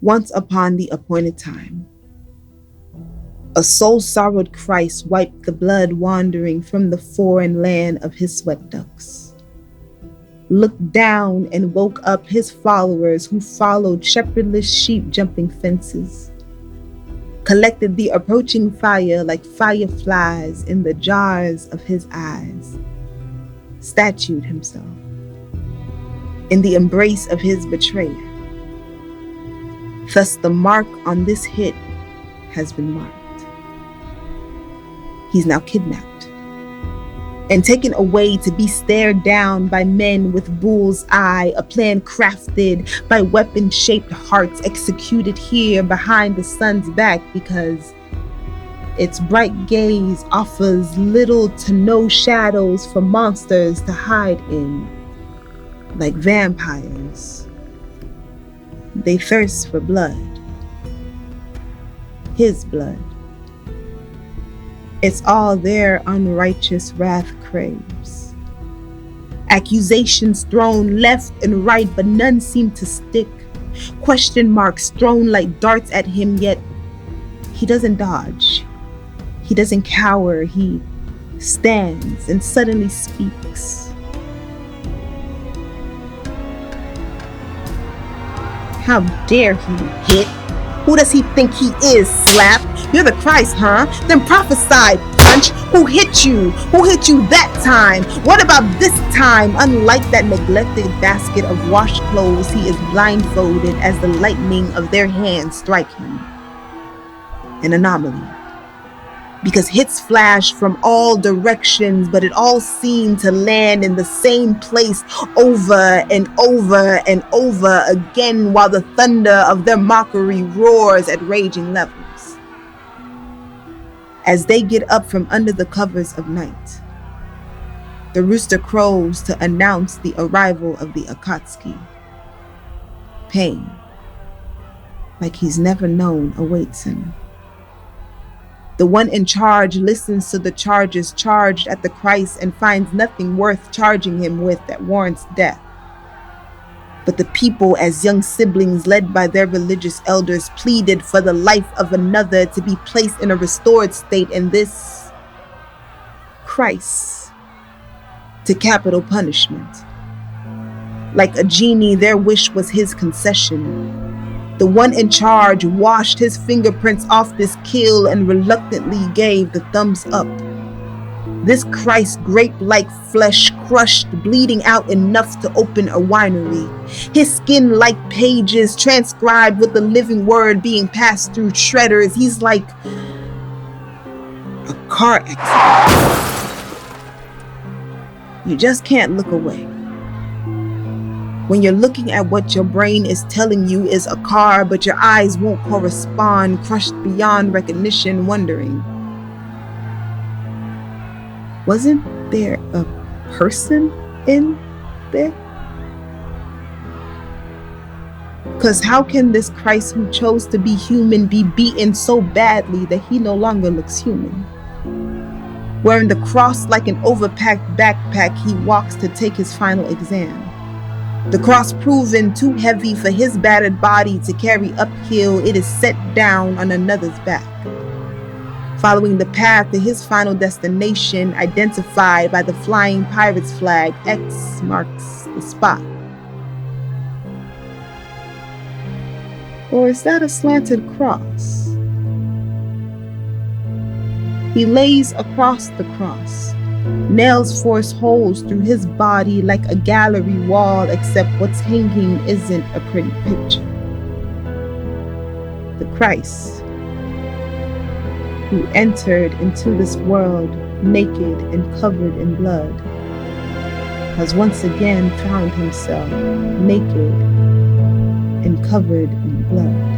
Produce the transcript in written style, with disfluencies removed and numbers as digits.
Once upon the appointed time, a soul-sorrowed Christ wiped the blood wandering from the foreign land of his sweat ducts, looked down and woke up his followers who followed shepherdless sheep jumping fences, collected the approaching fire like fireflies in the jars of his eyes, statued himself in the embrace of his betrayer. Thus the mark on this hit has been marked. He's now kidnapped and taken away to be stared down by men with bull's eye, a plan crafted by weapon-shaped hearts executed here behind the sun's back because its bright gaze offers little to no shadows for monsters to hide in. Like vampires, they thirst for blood, his blood. It's all their unrighteous wrath craves. Accusations thrown left and right, but none seem to stick. Question marks thrown like darts at him, yet he doesn't dodge. He doesn't cower. He stands and suddenly speaks. How dare he hit? Who does he think he is, Slap? You're the Christ, huh? Then prophesy, Punch. Who hit you? Who hit you that time? What about this time? Unlike that neglected basket of washed clothes, he is blindfolded as the lightning of their hands strike him. An anomaly. Because hits flash from all directions, but it all seemed to land in the same place over and over and over again, while the thunder of their mockery roars at raging levels. As they get up from under the covers of night, the rooster crows to announce the arrival of the Akatsuki. Pain, like he's never known, awaits him. The one in charge listens to the charges charged at the Christ and finds nothing worth charging him with that warrants death. But the people, as young siblings led by their religious elders, pleaded for the life of another to be placed in a restored state, and this Christ to capital punishment. Like a genie, their wish was his concession. The one in charge washed his fingerprints off this kill and reluctantly gave the thumbs up. This Christ, grape-like flesh crushed, bleeding out enough to open a winery. His skin like pages transcribed with the living word being passed through shredders. He's like a car accident. You just can't look away. When you're looking at what your brain is telling you is a car, but your eyes won't correspond, crushed beyond recognition, wondering, wasn't there a person in there? Because how can this Christ who chose to be human be beaten so badly that he no longer looks human? Wearing the cross like an overpacked backpack, he walks to take his final exam. The cross proven too heavy for his battered body to carry uphill, it is set down on another's back. Following the path to his final destination, identified by the flying pirate's flag, X marks the spot. Or is that a slanted cross? He lays across the cross. Nails force holes through his body like a gallery wall, except what's hanging isn't a pretty picture. The Christ who entered into this world naked and covered in blood has once again found himself naked and covered in blood.